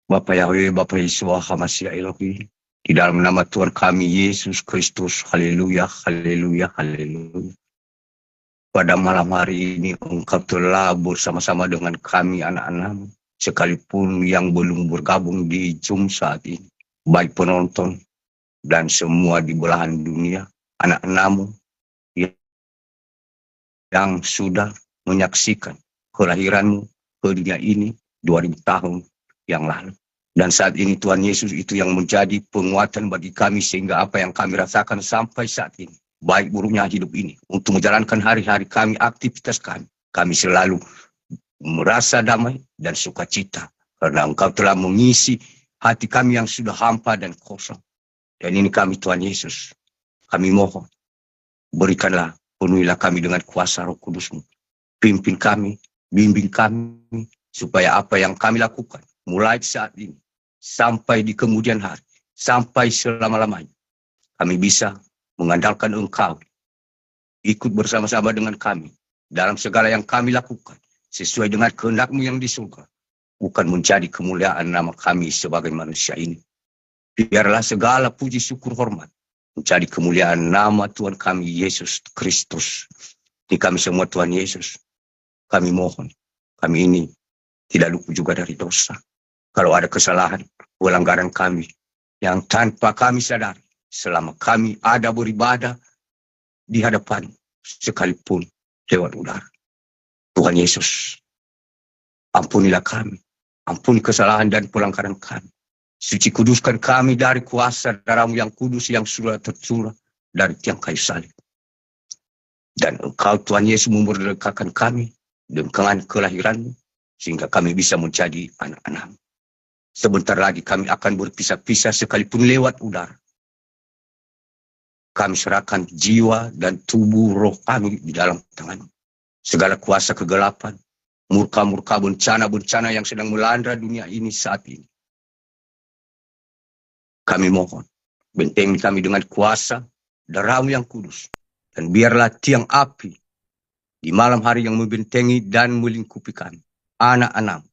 Bapa Yahweh, Bapa Yesua, Hamasiah Elohim. Di dalam nama Tuhan kami, Yesus Kristus. Haleluya, haleluya, haleluya. Pada malam hari ini, Engkau telah bersama-sama dengan kami, anak-anak, sekalipun yang belum bergabung di Zoom saat ini. Baik penonton dan semua di belahan dunia, anak-anakmu yang sudah menyaksikan kelahiranmu ke dunia ini 2000 tahun yang lalu. Dan saat ini Tuhan Yesus itu yang menjadi penguatan bagi kami sehingga apa yang kami rasakan sampai saat ini, baik buruknya hidup ini, untuk menjalankan hari-hari kami, aktivitas kami selalu merasa damai dan sukacita. Karena Engkau telah mengisi hati kami yang sudah hampa dan kosong. Dan ini kami Tuhan Yesus, kami mohon, berikanlah, penuhilah kami dengan kuasa Roh Kudus-Mu. Pimpin kami, bimbing kami, supaya apa yang kami lakukan, mulai saat ini, sampai di kemudian hari, sampai selama-lamanya, kami bisa mengandalkan Engkau, ikut bersama-sama dengan kami, dalam segala yang kami lakukan, sesuai dengan kehendak-Mu yang di surga, bukan menjadi kemuliaan nama kami sebagai manusia ini. Biarlah segala puji syukur hormat menjadi kemuliaan nama Tuhan kami, Yesus Kristus. Ini kami semua Tuhan Yesus, kami mohon, kami ini tidak luput juga dari dosa. Kalau ada kesalahan, pelanggaran kami yang tanpa kami sadari, selama kami ada beribadah di hadapan sekalipun lewat udara. Tuhan Yesus, ampunilah kami, ampuni kesalahan dan pelanggaran kami. Suci kuduskan kami dari kuasa darah-Mu yang kudus yang sudah tercurah dari tiang kayu salib. Dan Engkau Tuhan Yesus memerdekakan kami dengan kelahiran-Mu, sehingga kami bisa menjadi anak-anak-Mu. Sebentar lagi kami akan berpisah-pisah sekalipun lewat udara. Kami serahkan jiwa dan tubuh roh kami di dalam tangan-Mu. Segala kuasa kegelapan, murka-murka, bencana-bencana yang sedang melanda dunia ini saat ini, kami mohon, bentengi kami dengan kuasa darah-Mu yang kudus. Dan biarlah tiang api di malam hari yang membentengi dan melingkupi kami, anak-anak,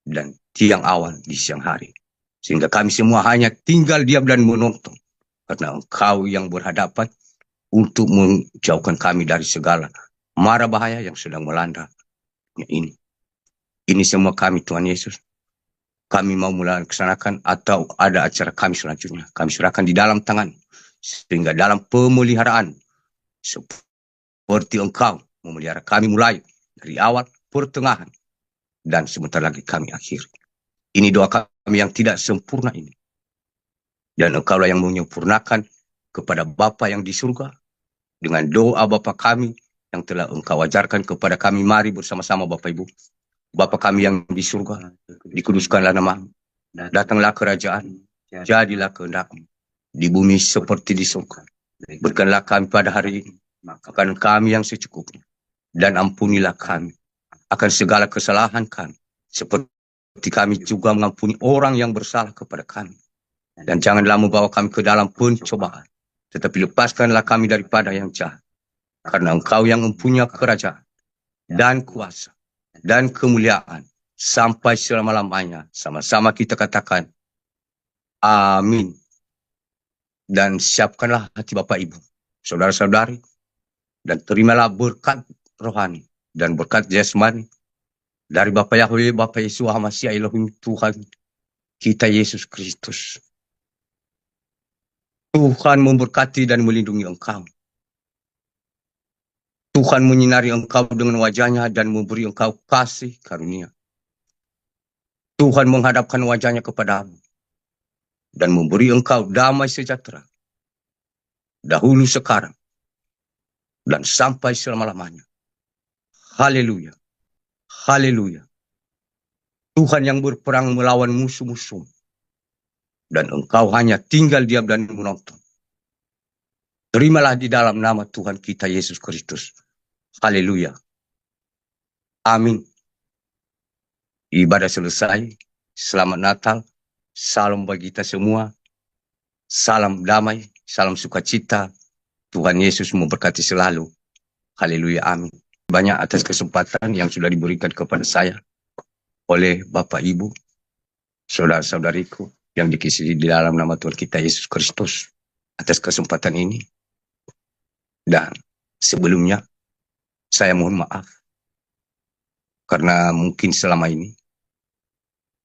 dan tiang awan di siang hari. Sehingga kami semua hanya tinggal diam dan menonton. Karena Engkau yang berhadapan untuk menjauhkan kami dari segala mara bahaya yang sedang melanda ini. Ini semua kami Tuhan Yesus. Kami mau melaksanakan atau ada acara kami selanjutnya, kami serahkan di dalam tangan. Sehingga dalam pemeliharaan, seperti Engkau memelihara kami mulai dari awal, pertengahan, dan sebentar lagi kami akhir. Ini doa kami yang tidak sempurna ini. Dan Engkaulah yang menyempurnakan kepada Bapa yang di surga, dengan doa Bapa kami yang telah Engkau ajarkan kepada kami. Mari bersama-sama Bapak Ibu. Bapa kami yang di surga, dikuduskanlah nama-Mu, datanglah kerajaan, jadilah kehendak-Mu, di bumi seperti di surga. Berikanlah kami pada hari ini makan kami yang secukupnya, dan ampunilah kami akan segala kesalahan kami, seperti kami juga mengampuni orang yang bersalah kepada kami. Dan janganlah membawa kami ke dalam pencobaan, tetapi lepaskanlah kami daripada yang jahat. Karena Engkau yang mempunyai kerajaan dan kuasa dan kemuliaan sampai selama-lamanya. Sama-sama kita katakan, amin. Dan siapkanlah hati Bapak Ibu, saudara-saudari, dan terimalah berkat rohani dan berkat jasmani dari Bapa Yahweh, Bapa Yesua, Hamasiah Elohim, Tuhan kita Yesus Kristus. Tuhan memberkati dan melindungi engkau. Tuhan menyinari engkau dengan wajahnya dan memberi engkau kasih karunia. Tuhan menghadapkan wajahnya kepadamu dan memberi engkau damai sejahtera, dahulu, sekarang, dan sampai selama-lamanya. Haleluya, haleluya. Tuhan yang berperang melawan musuh-musuh, dan engkau hanya tinggal diam dan menonton. Terimalah di dalam nama Tuhan kita Yesus Kristus. Haleluya. Amin. Ibadah selesai. Selamat Natal. Salam bagi kita semua. Salam damai. Salam sukacita. Tuhan Yesus memberkati selalu. Haleluya. Amin. Banyak atas kesempatan yang sudah diberikan kepada saya oleh Bapak Ibu saudara-saudariku yang dikasihi di dalam nama Tuhan kita Yesus Kristus, atas kesempatan ini. Dan sebelumnya saya mohon maaf karena mungkin selama ini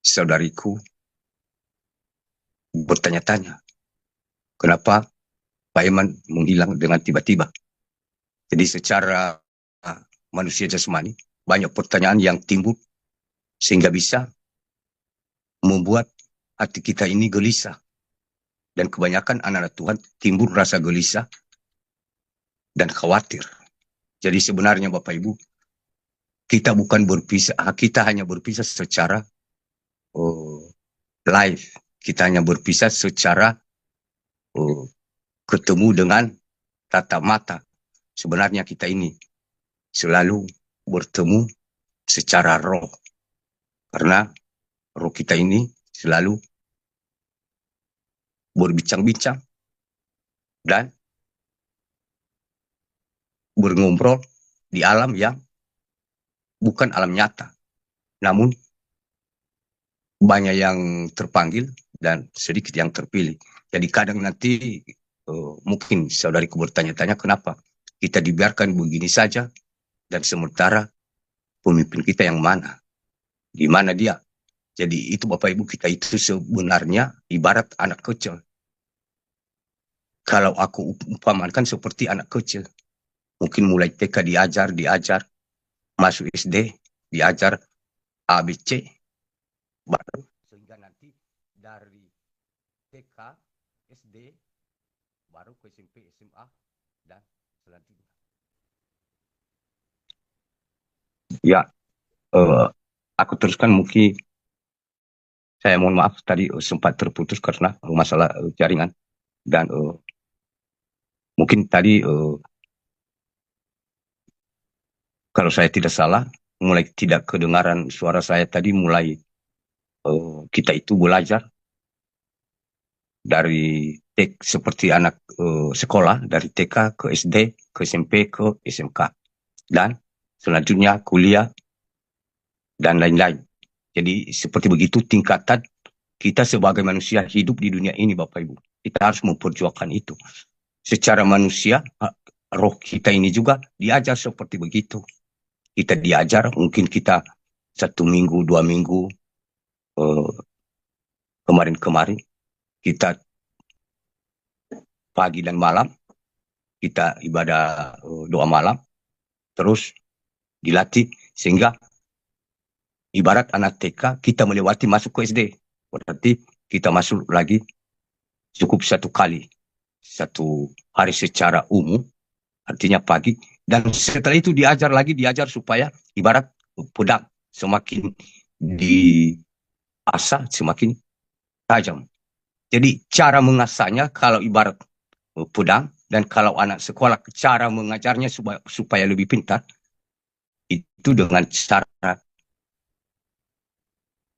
saudariku bertanya-tanya kenapa Pak Iman menghilang dengan tiba-tiba. Jadi secara manusia jasmani banyak pertanyaan yang timbul sehingga bisa membuat hati kita ini gelisah. Dan kebanyakan anak-anak Tuhan timbul rasa gelisah dan khawatir. Jadi sebenarnya Bapak Ibu, kita bukan berpisah, kita hanya berpisah secara live. Kita hanya berpisah secara ketemu dengan tatap mata. Sebenarnya kita ini selalu bertemu secara roh. Karena roh kita ini selalu berbincang-bincang dan berngobrol di alam yang bukan alam nyata. Namun banyak yang terpanggil dan sedikit yang terpilih. Jadi kadang nanti mungkin saudariku bertanya-tanya kenapa kita dibiarkan begini saja dan sementara pemimpin kita yang mana? Di mana dia? Jadi itu Bapak Ibu, kita itu sebenarnya ibarat anak kecil. Kalau aku umpamakan seperti anak kecil, mungkin mulai TK diajar, masuk SD, diajar ABC, baru sehingga nanti dari TK, SD, baru ke SMP, SMA, dan selanjutnya. Ya, aku teruskan mungkin. Saya mohon maaf tadi sempat terputus karena masalah jaringan. Dan mungkin tadi kalau saya tidak salah, mulai tidak kedengaran suara saya tadi, mulai kita itu belajar dari seperti anak sekolah, dari TK ke SD, ke SMP, ke SMK. Dan selanjutnya kuliah, dan lain-lain. Jadi seperti begitu tingkatan kita sebagai manusia hidup di dunia ini Bapak Ibu. Kita harus memperjuangkan itu. Secara manusia, roh kita ini juga diajar seperti begitu. Kita diajar, mungkin kita 1 minggu, 2 minggu, kemarin-kemarin, kita pagi dan malam, kita ibadah doa malam, terus dilatih, sehingga ibarat anak TK, kita melewati masuk ke SD. Berarti kita masuk lagi cukup 1 kali. 1 hari secara umum, artinya pagi. Dan setelah itu diajar supaya ibarat pedang semakin diasah semakin tajam. Jadi cara mengasahnya kalau ibarat pedang, dan kalau anak sekolah cara mengajarnya supaya lebih pintar, itu dengan cara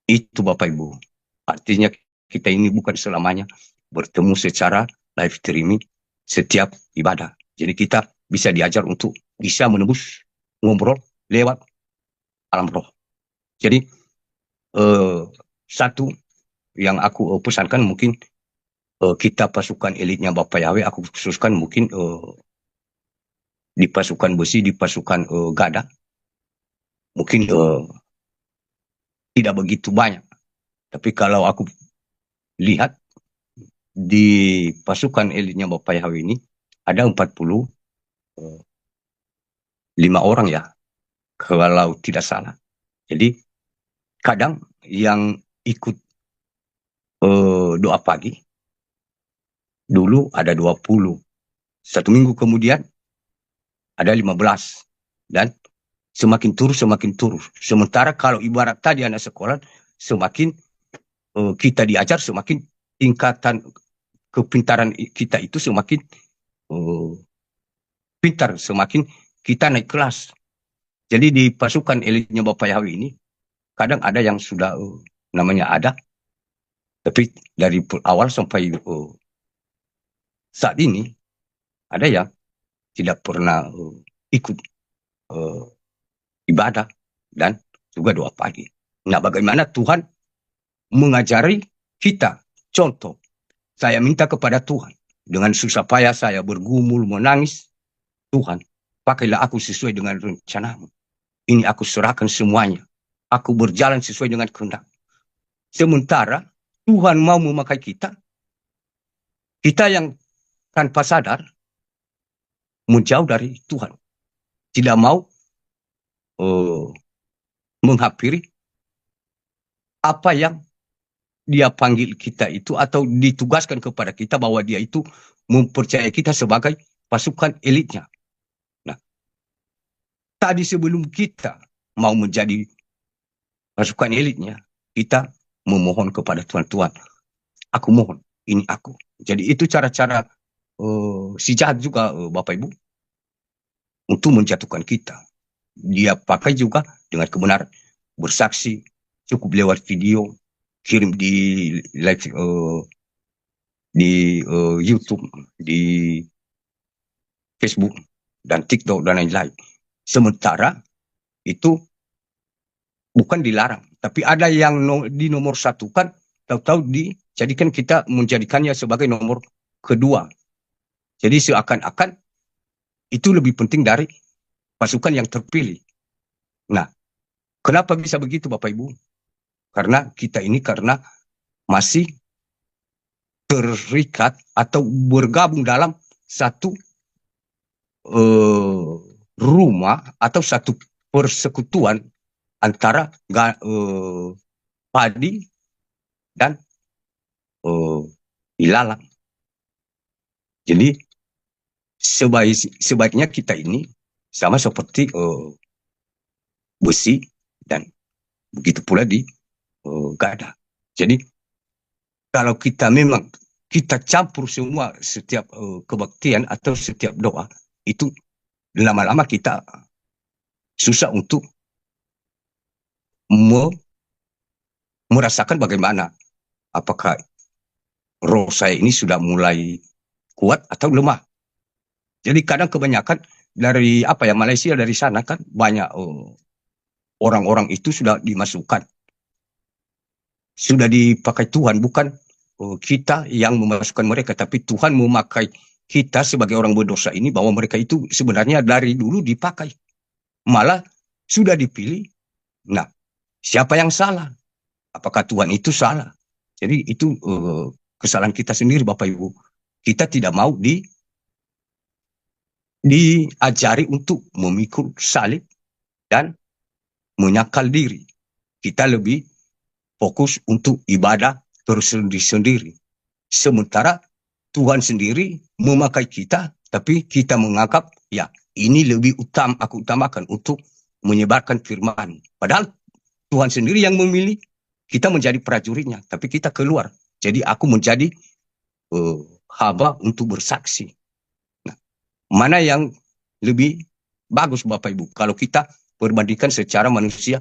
itu Bapak Ibu. Artinya kita ini bukan selamanya bertemu secara live streaming setiap ibadah. Jadi kita bisa diajar untuk bisa menembus ngobrol lewat alam roh. Jadi satu yang aku pesankan mungkin kita pasukan elitnya Bapak Yahweh, aku khususkan mungkin di pasukan besi, di pasukan gada, mungkin tidak begitu banyak. Tapi kalau aku lihat di pasukan elitnya Bapak Yahweh ini ada 45 orang ya, kalau tidak salah. Jadi kadang yang ikut doa pagi dulu ada 20. 1 minggu kemudian ada 15. Dan semakin turun. Sementara kalau ibarat tadi anak sekolah, semakin kita diajar, semakin tingkatan kepintaran kita itu semakin pintar, semakin kita naik kelas. Jadi di pasukan elitnya Bapak Yahweh ini, kadang ada yang sudah namanya ada, tapi dari awal sampai saat ini, ada yang tidak pernah ikut ibadah dan juga doa pagi. Nah, bagaimana Tuhan mengajari kita. Contoh, saya minta kepada Tuhan, dengan susah payah saya bergumul, menangis, Tuhan, pakailah aku sesuai dengan rencanamu. Ini aku serahkan semuanya. Aku berjalan sesuai dengan kehendak. Sementara Tuhan mau memakai kita, kita yang tanpa sadar menjauh dari Tuhan. Tidak mau menghampiri apa yang dia panggil kita itu, atau ditugaskan kepada kita bahwa dia itu mempercayai kita sebagai pasukan elitnya. Nah, tadi sebelum kita mau menjadi pasukan elitnya, kita memohon kepada Tuhan, Tuhan, aku mohon, ini aku. Jadi itu cara-cara si jahat juga, Bapak Ibu, untuk menjatuhkan kita. Dia pakai juga dengan kebenaran, bersaksi, cukup lewat video, kirim di live, di YouTube, di Facebook, dan TikTok, dan lain-lain. Sementara itu bukan dilarang, tapi ada yang di nomor satu kan, tahu-tahu dijadikan, kita menjadikannya sebagai nomor kedua. Jadi seakan-akan itu lebih penting dari pasukan yang terpilih. Nah, kenapa bisa begitu Bapak Ibu? Karena kita ini masih terikat atau bergabung dalam satu rumah atau satu persekutuan antara padi dan ilalang. Jadi sebaiknya kita ini sama seperti besi, dan begitu pula di gada. Jadi kalau kita memang kita campur semua, setiap kebaktian atau setiap doa, itu lama-lama kita susah untuk merasakan bagaimana, apakah roh saya ini sudah mulai kuat atau lemah. Jadi kadang kebanyakan dari Malaysia, dari sana kan banyak orang-orang itu sudah dimasukkan, sudah dipakai Tuhan, bukan kita yang memasukkan mereka, tapi Tuhan memakai kita sebagai orang berdosa ini, bahwa mereka itu sebenarnya dari dulu dipakai, malah sudah dipilih. Nah, siapa yang salah? Apakah Tuhan itu salah? Jadi itu kesalahan kita sendiri Bapak Ibu. Kita tidak mau diajari untuk memikul salib dan menyangkal diri. Kita lebih fokus untuk ibadah tersendiri-sendiri. Sementara Tuhan sendiri memakai kita, tapi kita menganggap, ya ini lebih aku utamakan untuk menyebarkan firman. Padahal Tuhan sendiri yang memilih kita menjadi prajuritnya, tapi kita keluar. Jadi aku menjadi hamba untuk bersaksi. Nah, mana yang lebih bagus Bapak Ibu? Kalau kita perbandingkan secara manusia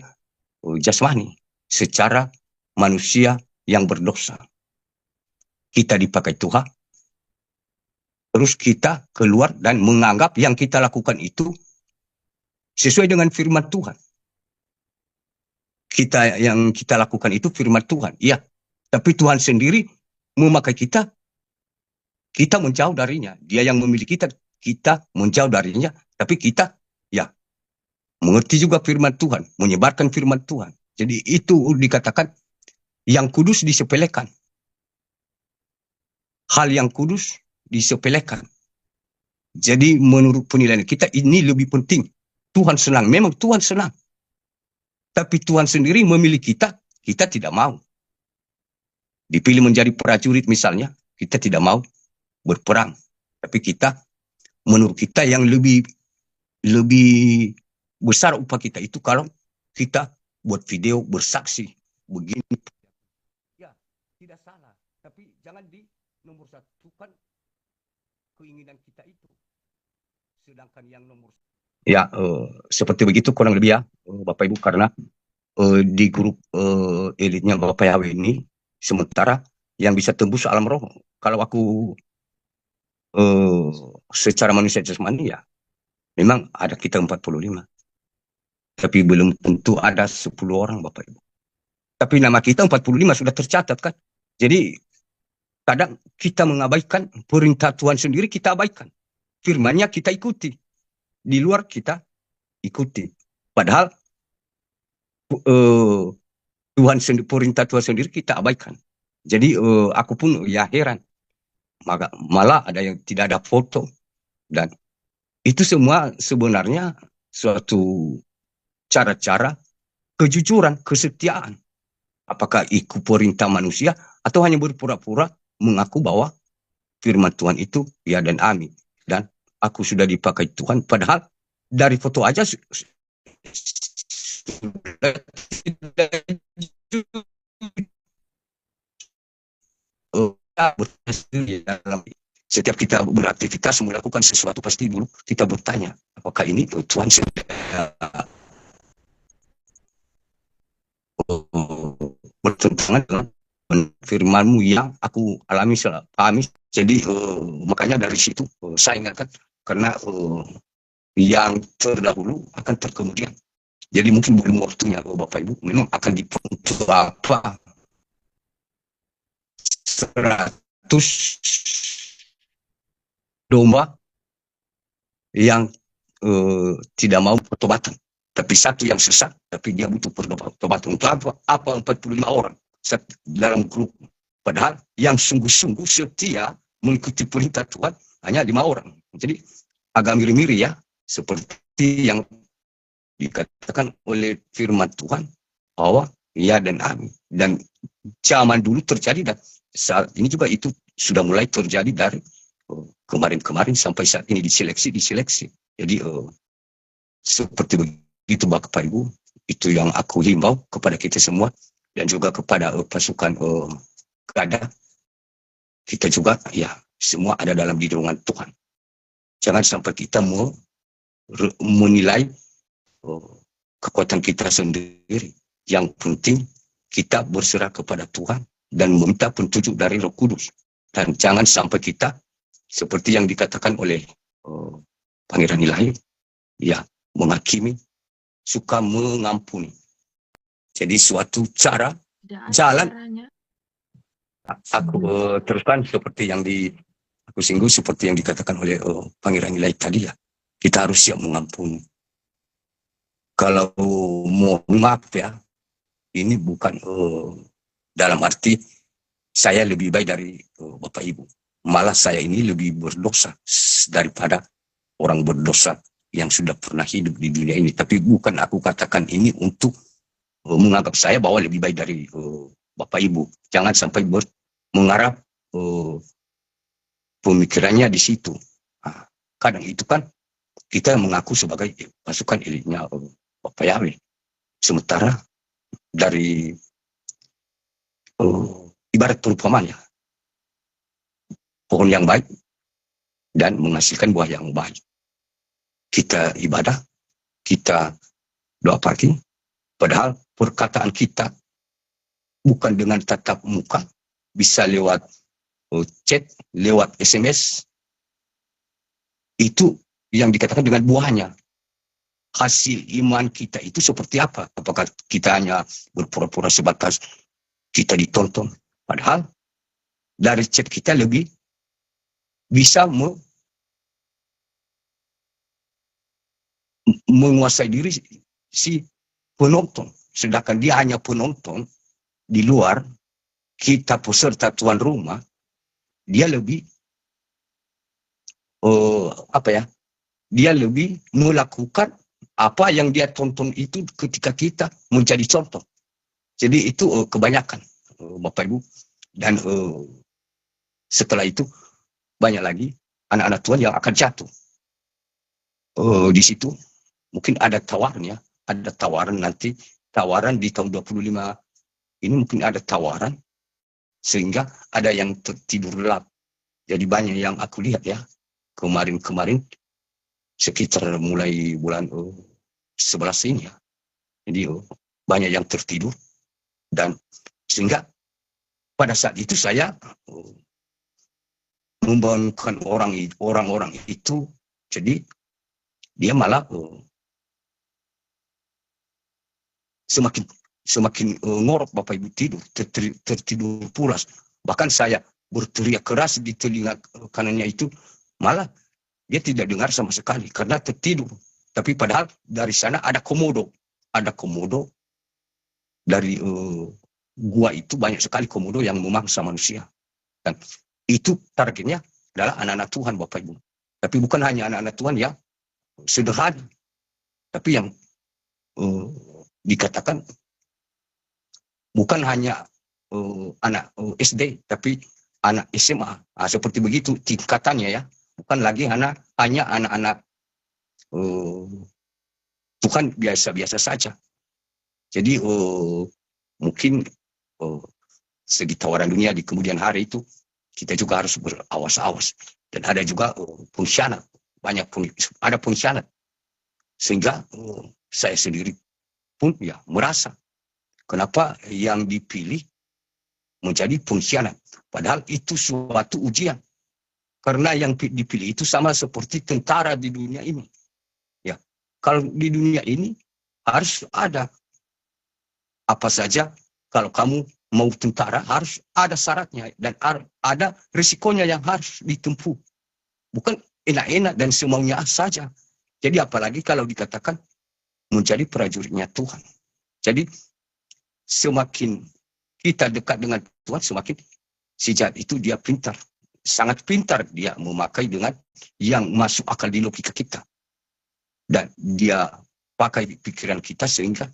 jasmani, secara manusia yang berdosa. Kita dipakai Tuhan, terus kita keluar dan menganggap yang kita lakukan itu sesuai dengan firman Tuhan. Yang kita lakukan itu firman Tuhan, iya. Tapi Tuhan sendiri memakai kita, kita menjauh darinya. Dia yang memilih kita, kita menjauh darinya. Tapi kita, ya, mengerti juga firman Tuhan, menyebarkan firman Tuhan. Jadi itu dikatakan yang kudus disepelekan. Hal yang kudus disepelekan. Jadi menurut penilaian kita ini lebih penting. Tuhan senang, memang Tuhan senang. Tapi Tuhan sendiri memilih kita, kita tidak mau. Dipilih menjadi prajurit misalnya, kita tidak mau berperang. Tapi kita, menurut kita yang lebih besar upah kita itu kalau kita buat video bersaksi begini. Ya, tidak salah. Tapi jangan di nomor satu kan keinginan kita itu. Sedangkan yang nomor ya seperti begitu kurang lebih ya Bapak Ibu, karena di grup elitnya Bapak Yahweh ini, sementara yang bisa tembus alam roh, kalau aku secara manusia jasmani ya memang ada kita 45, tapi belum tentu ada 10 orang Bapak Ibu. Tapi nama kita 45 sudah tercatat kan. Jadi kadang kita mengabaikan perintah Tuhan sendiri, kita abaikan. Firman-Nya kita ikuti. Di luar kita ikuti. Padahal Tuhan sendiri, perintah Tuhan sendiri kita abaikan. Jadi aku pun ya heran. Malah ada yang tidak ada foto. Dan itu semua sebenarnya suatu cara-cara kejujuran, kesetiaan. Apakah ikut perintah manusia atau hanya berpura-pura mengaku bahwa firman Tuhan itu ya dan amin. Dan aku sudah dipakai Tuhan. Padahal dari foto aja dalam setiap kita beraktivitas melakukan sesuatu pasti dulu kita bertanya apakah ini Tuhan sudah bertentangan dengan firman-Mu yang aku alami pahami. Jadi makanya dari situ saya ingatkan karena yang terdahulu akan terkemudian. Jadi mungkin belum waktunya Bapak Ibu memang akan dibentuk apa 100 domba yang tidak mau pertobatan. Tapi satu yang sesat, tapi dia butuh pertobatan. Untuk apa 45 orang dalam grup? Padahal yang sungguh-sungguh setia mengikuti perintah Tuhan hanya 5 orang. Jadi agak mirip-mirip ya, seperti yang dikatakan oleh firman Tuhan bahwa ya dan amin. Dan zaman dulu terjadi dan saat ini juga itu sudah mulai terjadi dari kemarin-kemarin sampai saat ini diseleksi. Jadi seperti begitu Bapak Ibu, itu yang aku himbau kepada kita semua dan juga kepada pasukan Gada. Kita juga ya semua ada dalam lindungan Tuhan. Jangan sampai kita menilai kekuatan kita sendiri. Yang penting kita berserah kepada Tuhan dan meminta petunjuk dari Roh Kudus. Dan jangan sampai kita seperti yang dikatakan oleh Pangeran Ilahi, ya menghakimi, suka mengampuni. Jadi suatu cara, jalan. Aku teruskan seperti yang aku singgung, seperti yang dikatakan oleh Pangeran Ilahi tadi ya. Kita harus siap mengampuni. Kalau mau maaf ya, ini bukan dalam arti saya lebih baik dari Bapak Ibu. Malah saya ini lebih berdosa daripada orang berdosa yang sudah pernah hidup di dunia ini. Tapi bukan aku katakan ini untuk menganggap saya bahwa lebih baik dari Bapak Ibu. Jangan sampai mengarah pemikirannya di situ. Nah, kadang itu kan kita mengaku sebagai pasukan elitnya Bapak Yahweh. Sementara dari ibarat perumpamaan ya, pohon yang baik dan menghasilkan buah yang baik. Kita ibadah, kita doa pagi, padahal perkataan kita bukan dengan tatap muka, bisa lewat chat, lewat SMS, itu yang dikatakan dengan buahnya. Hasil iman kita itu seperti apa? Apakah kita hanya berpura-pura sebatas kita ditonton? Padahal dari chat kita lebih bisa menguasai diri si penonton. Sedangkan dia hanya penonton di luar, kita peserta tuan rumah, dia lebih dia lebih melakukan apa yang dia tonton itu ketika kita menjadi contoh. Jadi itu kebanyakan Bapak Ibu. Dan setelah itu banyak lagi anak-anak Tuhan yang akan jatuh. Di situ mungkin ada tawaran ya, ada tawaran nanti, tawaran di tahun 25 ini mungkin ada tawaran sehingga ada yang tertidur lelap. Jadi banyak yang aku lihat ya, kemarin-kemarin sekitar mulai bulan 11 ini ya. Jadi banyak yang tertidur dan sehingga pada saat itu saya membangunkan orang-orang itu, jadi dia malah semakin ngorok Bapak Ibu, tidur, tertidur pulas. Bahkan saya berteriak keras di telinga kanannya itu, malah dia tidak dengar sama sekali karena tertidur. Tapi padahal dari sana ada komodo. Ada komodo dari gua itu, banyak sekali komodo yang memangsa manusia. Dan itu targetnya adalah anak-anak Tuhan Bapak Ibu. Tapi bukan hanya anak-anak Tuhan yang sederhana, tapi yang dikatakan bukan hanya anak SD, tapi anak SMA. Seperti begitu tingkatannya ya. Bukan lagi hanya anak-anak Tuhan biasa-biasa saja. Jadi mungkin segi tawaran dunia di kemudian hari itu kita juga harus berawas-awas. Dan ada juga pengkhianat. Ada pengkhianat. Sehingga saya sendiri pun ya merasa kenapa yang dipilih menjadi pengkhianat. Padahal itu suatu ujian. Karena yang dipilih itu sama seperti tentara di dunia ini. Ya, kalau di dunia ini harus ada apa saja. Kalau kamu mau tentara harus ada syaratnya dan ada risikonya yang harus ditempuh. Bukan enak-enak dan semaunya saja. Jadi apalagi kalau dikatakan menjadi prajuritnya Tuhan. Jadi semakin kita dekat dengan Tuhan, semakin si jahat itu dia pintar. Sangat pintar dia memakai dengan yang masuk akal di logika kita. Dan dia pakai pikiran kita sehingga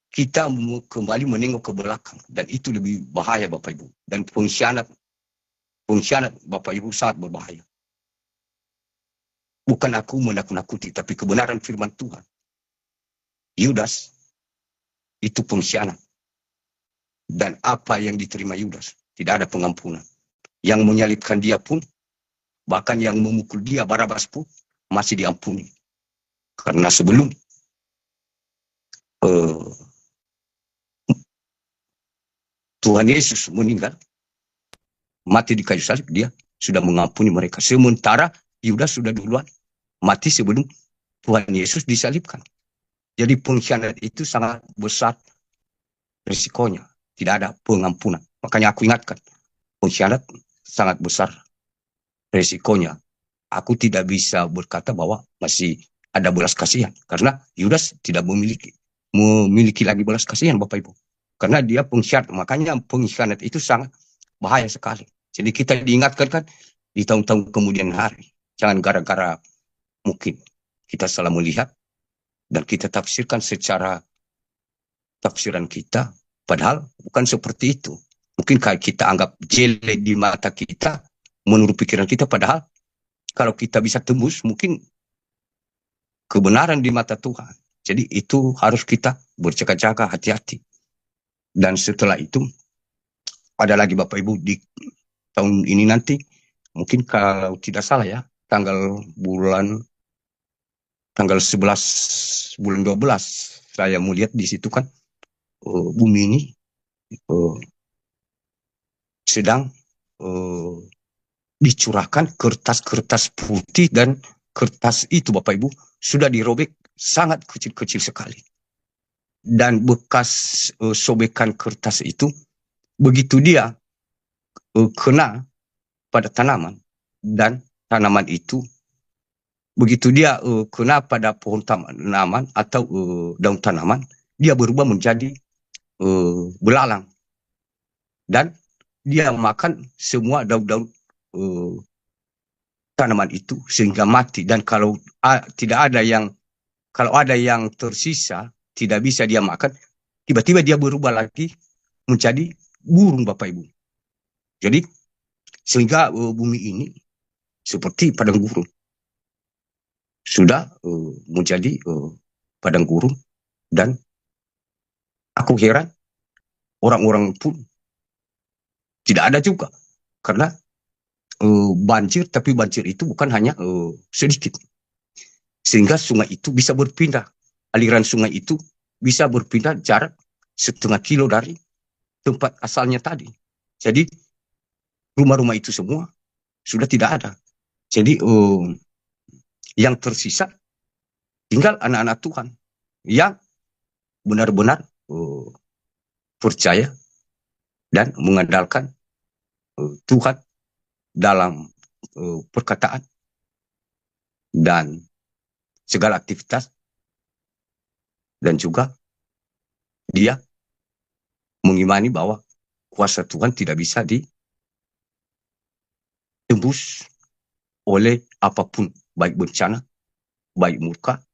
kita kembali menengok ke belakang. Dan itu lebih bahaya Bapak Ibu. Dan pengkhianat Bapak Ibu sangat berbahaya. Bukan aku menakut-nakuti, tapi kebenaran firman Tuhan. Yudas itu pengkhianat. Dan apa yang diterima Yudas, tidak ada pengampunan. Yang menyalibkan dia pun, bahkan yang memukul dia, Barabas pun, masih diampuni. Karena sebelum Tuhan Yesus meninggal, mati di kayu salib, dia sudah mengampuni mereka. Sementara Yudas sudah duluan mati sebelum Tuhan Yesus disalibkan. Jadi pengkhianat itu sangat besar risikonya. Tidak ada pengampunan. Makanya aku ingatkan, pengkhianat sangat besar risikonya. Aku tidak bisa berkata bahwa masih ada belas kasihan. Karena Yudas tidak memiliki lagi belas kasihan Bapak Ibu. Karena dia pengkhianat. Makanya pengkhianat itu sangat bahaya sekali. Jadi kita diingatkan kan di tahun-tahun kemudian hari. Jangan gara-gara mungkin kita salah melihat dan kita tafsirkan secara tafsiran kita, padahal bukan seperti itu. Mungkin kayak kita anggap jelek di mata kita, menurut pikiran kita, padahal kalau kita bisa tembus, mungkin kebenaran di mata Tuhan. Jadi itu harus kita berjaga-jaga, hati-hati. Dan setelah itu, ada lagi Bapak Ibu di tahun ini nanti, mungkin kalau tidak salah ya, tanggal 11 bulan 12 saya melihat di situ kan bumi ini sedang dicurahkan kertas-kertas putih, dan kertas itu Bapak Ibu sudah dirobek sangat kecil-kecil sekali. Dan bekas sobekan kertas itu begitu dia kena pada tanaman, dan tanaman itu begitu dia kena pada pohon tanaman atau daun tanaman, dia berubah menjadi belalang. Dan dia makan semua daun-daun tanaman itu sehingga mati. Dan kalau kalau ada yang tersisa, tidak bisa dia makan, tiba-tiba dia berubah lagi menjadi burung Bapak Ibu. Jadi sehingga bumi ini seperti padang gurun. Sudah menjadi padang gurun, dan aku heran orang-orang pun tidak ada juga, karena banjir, tapi banjir itu bukan hanya sedikit, sehingga sungai itu bisa berpindah, aliran sungai itu bisa berpindah jarak setengah kilo dari tempat asalnya tadi. Jadi rumah-rumah itu semua sudah tidak ada. Jadi yang tersisa tinggal anak-anak Tuhan yang benar-benar percaya dan mengandalkan Tuhan dalam perkataan dan segala aktivitas, dan juga dia mengimani bahwa kuasa Tuhan tidak bisa ditembus oleh apapun, baik bencana, baik murka,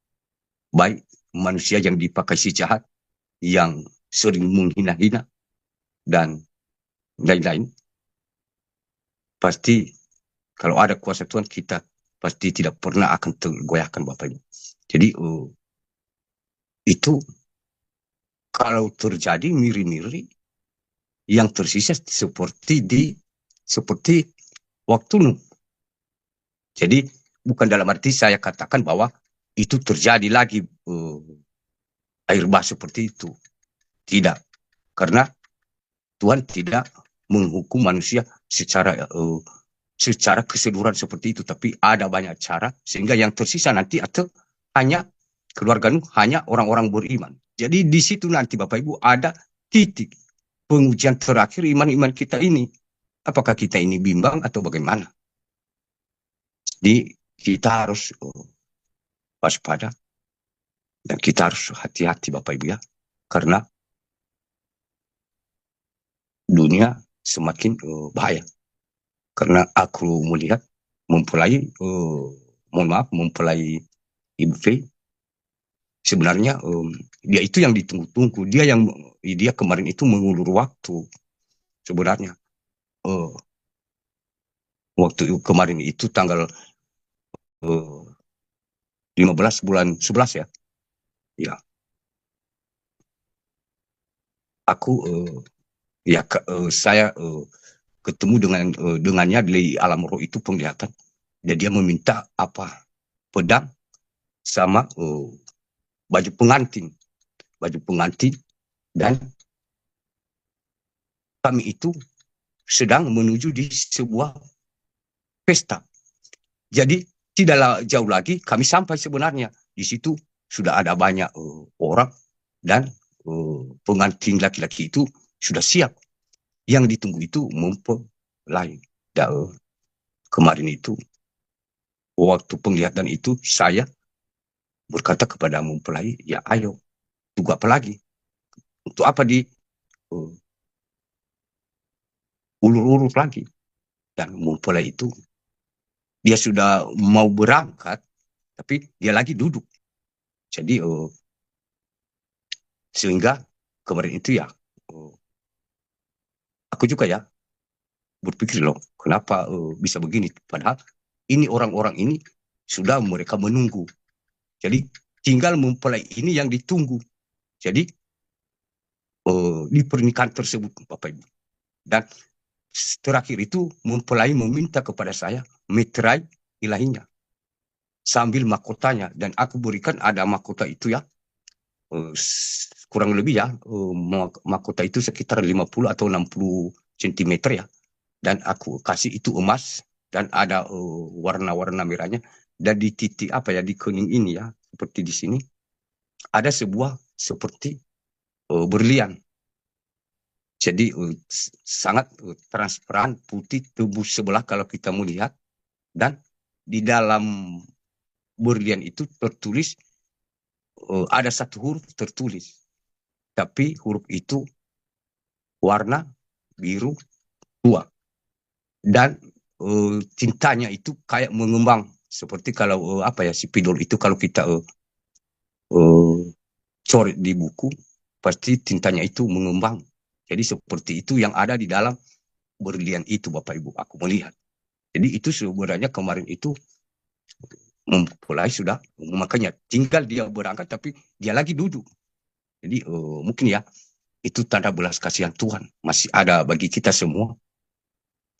baik manusia yang dipakai si jahat, yang sering menghina-hina, dan lain-lain. Pasti kalau ada kuasa Tuhan, kita pasti tidak pernah akan tergoyahkan Bapak Ibu. Jadi itu kalau terjadi miri-miri yang tersisa seperti waktu Nuh. Jadi bukan dalam arti saya katakan bahwa itu terjadi lagi air bah seperti itu. Tidak. Karena Tuhan tidak menghukum manusia secara keseluruhan seperti itu, tapi ada banyak cara sehingga yang tersisa nanti atau hanya keluarga Nuh, hanya orang-orang beriman. Jadi di situ nanti Bapak Ibu ada titik pengujian terakhir iman-iman kita ini. Apakah kita ini bimbang atau bagaimana? Jadi kita harus waspada dan kita harus hati-hati Bapak Ibu ya. Karena dunia semakin bahaya. Karena aku melihat mempelai, mempelai Ibu V, sebenarnya dia itu yang ditunggu-tunggu. Dia kemarin itu mengulur waktu sebenarnya. Waktu kemarin itu tanggal 15 bulan 11 ya. Ya, aku saya ketemu dengannya di alam roh itu penglihatan. Dan dia meminta apa? Pedang sama baju pengantin. Baju pengantin, dan kami itu sedang menuju di sebuah pesta. Jadi tidaklah jauh lagi kami sampai sebenarnya. Di situ sudah ada banyak orang, dan pengantin laki-laki itu sudah siap. Yang ditunggu itu mempelai. Dan kemarin itu, waktu penglihatan itu, saya berkata kepada mempelai, ya ayo, tunggu apa lagi? Untuk apa di ulur-ulur lagi? Dan mempelai itu, dia sudah mau berangkat, tapi dia lagi duduk. Jadi sehingga kemarin itu ya, aku juga ya berpikir loh, kenapa bisa begini? Padahal ini orang-orang ini sudah mereka menunggu. Jadi tinggal mempelai ini yang ditunggu. Jadi di pernikahan tersebut, Bapak Ibu. Dan terakhir itu mempelai meminta kepada saya meterai ilahinya sambil mahkotanya, dan aku berikan ada mahkota itu ya, kurang lebih ya, mahkota itu sekitar 50 atau 60 cm ya, dan aku kasih itu emas, dan ada warna-warna merahnya, dan di titik apa ya, di kening ini ya, seperti di sini ada sebuah seperti berlian. Jadi sangat transparan, putih, tebus sebelah kalau kita melihat, dan di dalam berlian itu tertulis, ada satu huruf tertulis, tapi huruf itu warna biru tua, dan tintanya itu kayak mengembang seperti kalau apa ya, si spidol itu kalau kita coret di buku pasti tintanya itu mengembang. Jadi seperti itu yang ada di dalam berlian itu Bapak Ibu, aku melihat. Jadi itu sebenarnya kemarin itu mempelai sudah, makanya tinggal dia berangkat tapi dia lagi duduk. Jadi mungkin ya itu tanda belas kasihan Tuhan masih ada bagi kita semua.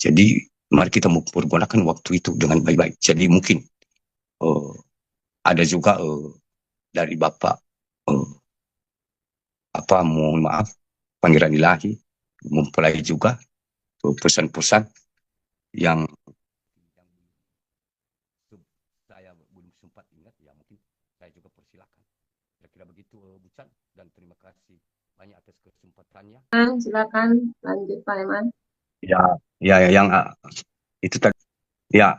Jadi mari kita mempergunakan waktu itu dengan baik-baik. Jadi mungkin uh, ada juga dari Bapak, uh, apa, mohon maaf, panggilan ilahi mempelai juga pesan-pesan yang saya belum sempat ingat, ya mungkin saya juga persilakan. Kira-kira begitu, Bu Chan, dan terima kasih. banyak atas kesempatannya. Silakan lanjut Pak Leman. Ya, ya, yang itu tadi. Ya,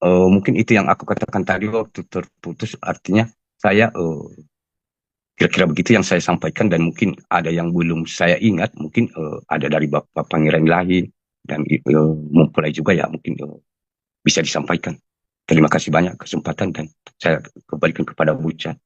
mungkin itu yang aku katakan tadi waktu terputus. Artinya saya kira-kira begitu yang saya sampaikan dan mungkin ada yang belum saya ingat. Mungkin ada dari Bapak Pangeran Ilahi dan mempelai juga ya mungkin bisa disampaikan. Terima kasih banyak kesempatan dan saya kembalikan kepada Bu Cha.